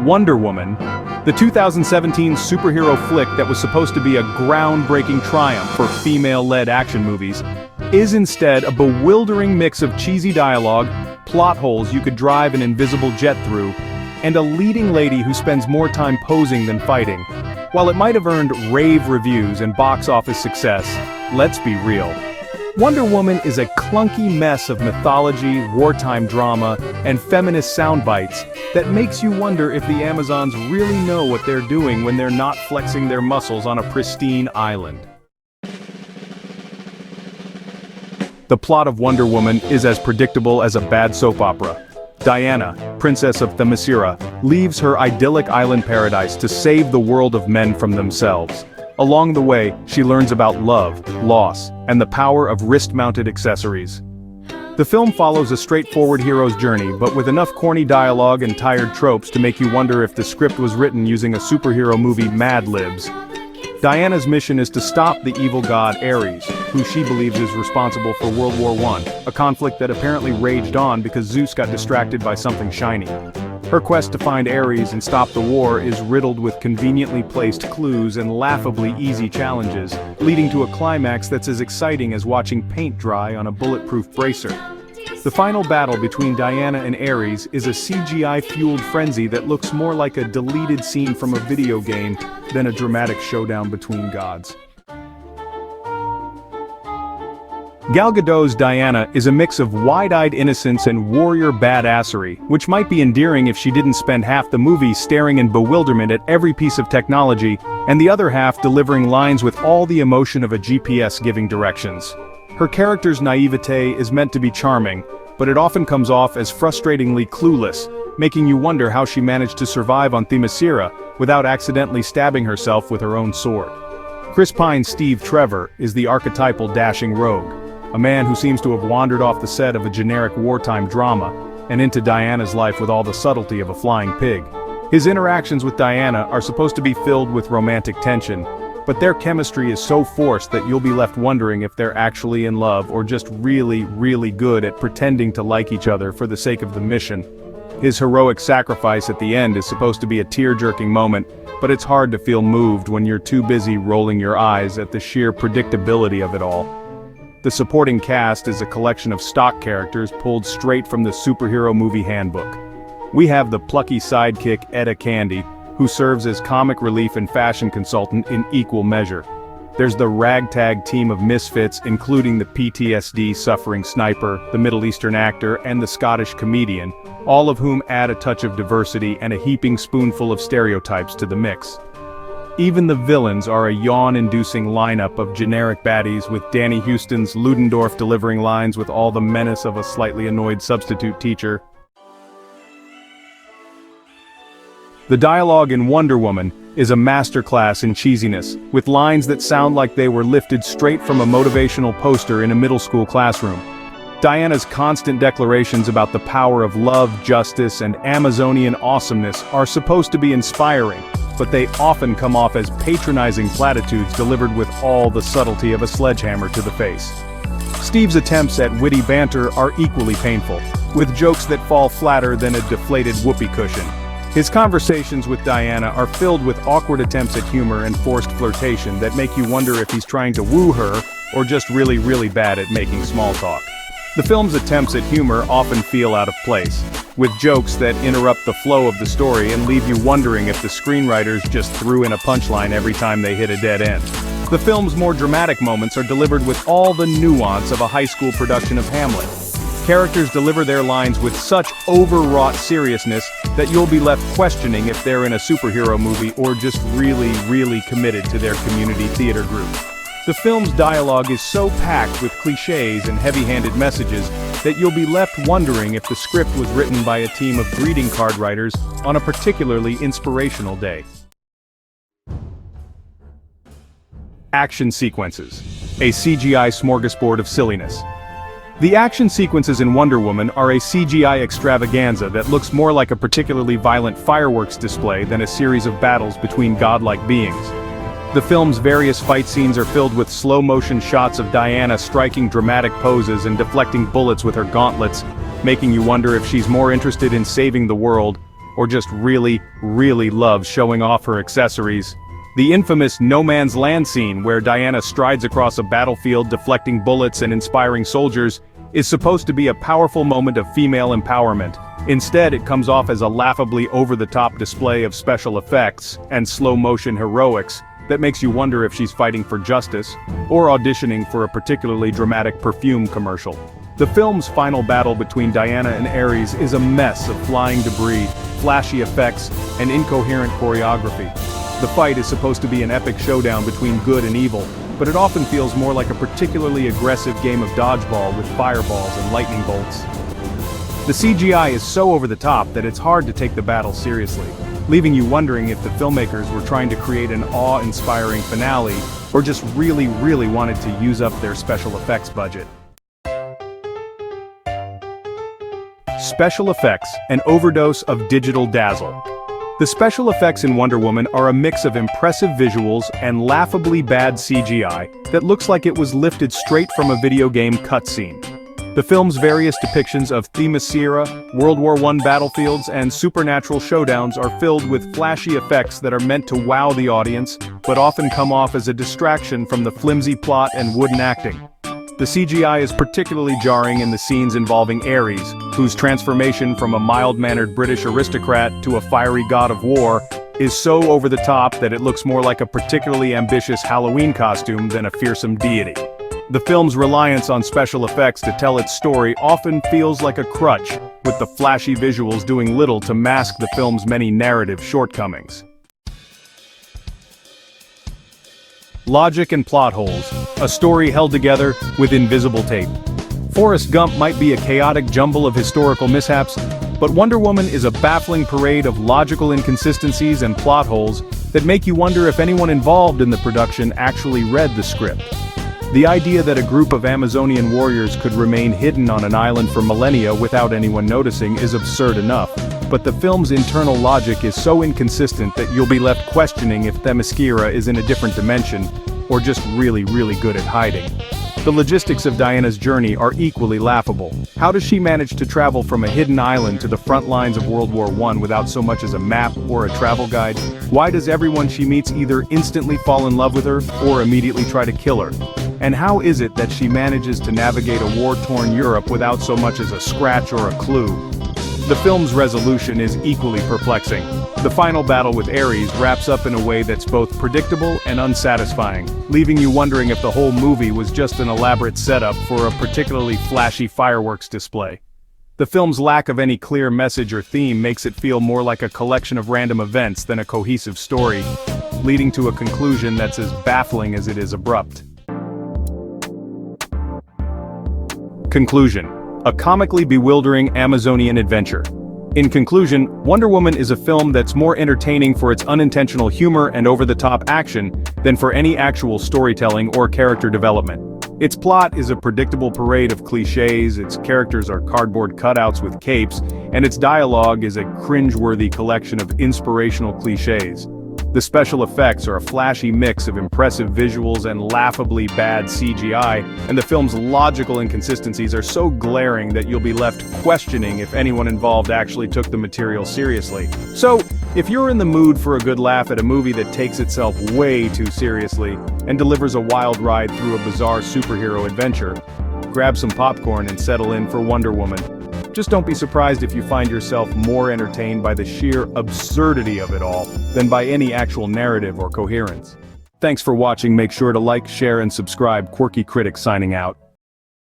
Wonder Woman, the 2017 superhero flick that was supposed to be a groundbreaking triumph for female-led action movies, is instead a bewildering mix of cheesy dialogue, plot holes you could drive an invisible jet through, and a leading lady who spends more time posing than fighting. While it might have earned rave reviews and box office success, let's be real. Wonder Woman is a clunky mess of mythology, wartime drama, and feminist sound bites that makes you wonder if the Amazons really know what they're doing when they're not flexing their muscles on a pristine island. The plot of Wonder Woman is as predictable as a bad soap opera. Diana, Princess of Themyscira, leaves her idyllic island paradise to save the world of men from themselves. Along the way, she learns about love, loss, and the power of wrist-mounted accessories. The film follows a straightforward hero's journey, but with enough corny dialogue and tired tropes to make you wonder if the script was written using a superhero movie Mad Libs. Diana's mission is to stop the evil god Ares, who she believes is responsible for World War I, a conflict that apparently raged on because Zeus got distracted by something shiny. Her quest to find Ares and stop the war is riddled with conveniently placed clues and laughably easy challenges, leading to a climax that's as exciting as watching paint dry on a bulletproof bracer. The final battle between Diana and Ares is a CGI-fueled frenzy that looks more like a deleted scene from a video game than a dramatic showdown between gods. Gal Gadot's Diana is a mix of wide-eyed innocence and warrior badassery, which might be endearing if she didn't spend half the movie staring in bewilderment at every piece of technology, and the other half delivering lines with all the emotion of a GPS giving directions. Her character's naivete is meant to be charming, but it often comes off as frustratingly clueless, making you wonder how she managed to survive on Themyscira without accidentally stabbing herself with her own sword. Chris Pine's Steve Trevor is the archetypal dashing rogue, a man who seems to have wandered off the set of a generic wartime drama and into Diana's life with all the subtlety of a flying pig. His interactions with Diana are supposed to be filled with romantic tension, but their chemistry is so forced that you'll be left wondering if they're actually in love or just really, really good at pretending to like each other for the sake of the mission. His heroic sacrifice at the end is supposed to be a tear-jerking moment, but it's hard to feel moved when you're too busy rolling your eyes at the sheer predictability of it all. The supporting cast is a collection of stock characters pulled straight from the superhero movie handbook. We have the plucky sidekick Etta Candy, who serves as comic relief and fashion consultant in equal measure. There's the ragtag team of misfits, including the PTSD-suffering sniper, the Middle Eastern actor, and the Scottish comedian, all of whom add a touch of diversity and a heaping spoonful of stereotypes to the mix. Even the villains are a yawn-inducing lineup of generic baddies, with Danny Huston's Ludendorff delivering lines with all the menace of a slightly annoyed substitute teacher. The dialogue in Wonder Woman is a masterclass in cheesiness, with lines that sound like they were lifted straight from a motivational poster in a middle school classroom. Diana's constant declarations about the power of love, justice, and Amazonian awesomeness are supposed to be inspiring, but they often come off as patronizing platitudes delivered with all the subtlety of a sledgehammer to the face. Steve's attempts at witty banter are equally painful, with jokes that fall flatter than a deflated whoopee cushion. His conversations with Diana are filled with awkward attempts at humor and forced flirtation that make you wonder if he's trying to woo her or just really, really bad at making small talk. The film's attempts at humor often feel out of place, with jokes that interrupt the flow of the story and leave you wondering if the screenwriters just threw in a punchline every time they hit a dead end. The film's more dramatic moments are delivered with all the nuance of a high school production of Hamlet. Characters deliver their lines with such overwrought seriousness that you'll be left questioning if they're in a superhero movie or just really, really committed to their community theater group. The film's dialogue is so packed with cliches and heavy-handed messages that you'll be left wondering if the script was written by a team of greeting card writers on a particularly inspirational day. Action sequences. A CGI smorgasbord of silliness. The action sequences in Wonder Woman are a CGI extravaganza that looks more like a particularly violent fireworks display than a series of battles between godlike beings. The film's various fight scenes are filled with slow-motion shots of Diana striking dramatic poses and deflecting bullets with her gauntlets, making you wonder if she's more interested in saving the world or just really, really loves showing off her accessories. The infamous No Man's Land scene where Diana strides across a battlefield deflecting bullets and inspiring soldiers is supposed to be a powerful moment of female empowerment. Instead, it comes off as a laughably over-the-top display of special effects and slow-motion heroics that makes you wonder if she's fighting for justice or auditioning for a particularly dramatic perfume commercial. The film's final battle between Diana and Ares is a mess of flying debris, flashy effects, and incoherent choreography. The fight is supposed to be an epic showdown between good and evil, but it often feels more like a particularly aggressive game of dodgeball with fireballs and lightning bolts. The CGI is so over the top that it's hard to take the battle seriously, leaving you wondering if the filmmakers were trying to create an awe-inspiring finale, or just really, really wanted to use up their special effects budget. Special effects, an overdose of digital dazzle. The special effects in Wonder Woman are a mix of impressive visuals and laughably bad CGI that looks like it was lifted straight from a video game cutscene. The film's various depictions of Themyscira, World War I battlefields, and supernatural showdowns are filled with flashy effects that are meant to wow the audience, but often come off as a distraction from the flimsy plot and wooden acting. The CGI is particularly jarring in the scenes involving Ares, whose transformation from a mild-mannered British aristocrat to a fiery god of war is so over the top that it looks more like a particularly ambitious Halloween costume than a fearsome deity. The film's reliance on special effects to tell its story often feels like a crutch, with the flashy visuals doing little to mask the film's many narrative shortcomings. Logic and plot holes, a story held together with invisible tape. Forrest Gump might be a chaotic jumble of historical mishaps, but Wonder Woman is a baffling parade of logical inconsistencies and plot holes that make you wonder if anyone involved in the production actually read the script. The idea that a group of Amazonian warriors could remain hidden on an island for millennia without anyone noticing is absurd enough, but the film's internal logic is so inconsistent that you'll be left questioning if Themyscira is in a different dimension, or just really, really good at hiding. The logistics of Diana's journey are equally laughable. How does she manage to travel from a hidden island to the front lines of World War I without so much as a map or a travel guide? Why does everyone she meets either instantly fall in love with her, or immediately try to kill her? And how is it that she manages to navigate a war-torn Europe without so much as a scratch or a clue? The film's resolution is equally perplexing. The final battle with Ares wraps up in a way that's both predictable and unsatisfying, leaving you wondering if the whole movie was just an elaborate setup for a particularly flashy fireworks display. The film's lack of any clear message or theme makes it feel more like a collection of random events than a cohesive story, leading to a conclusion that's as baffling as it is abrupt. Conclusion: a comically bewildering Amazonian adventure. In conclusion, Wonder Woman is a film that's more entertaining for its unintentional humor and over-the-top action than for any actual storytelling or character development. Its plot is a predictable parade of cliches, its characters are cardboard cutouts with capes, and its dialogue is a cringe-worthy collection of inspirational cliches. The special effects are a flashy mix of impressive visuals and laughably bad CGI, and the film's logical inconsistencies are so glaring that you'll be left questioning if anyone involved actually took the material seriously. So, if you're in the mood for a good laugh at a movie that takes itself way too seriously and delivers a wild ride through a bizarre superhero adventure, grab some popcorn and settle in for Wonder Woman. Just don't be surprised if you find yourself more entertained by the sheer absurdity of it all than by any actual narrative or coherence. Thanks for watching. Make sure to like, share, and subscribe. Quirky Critic signing out.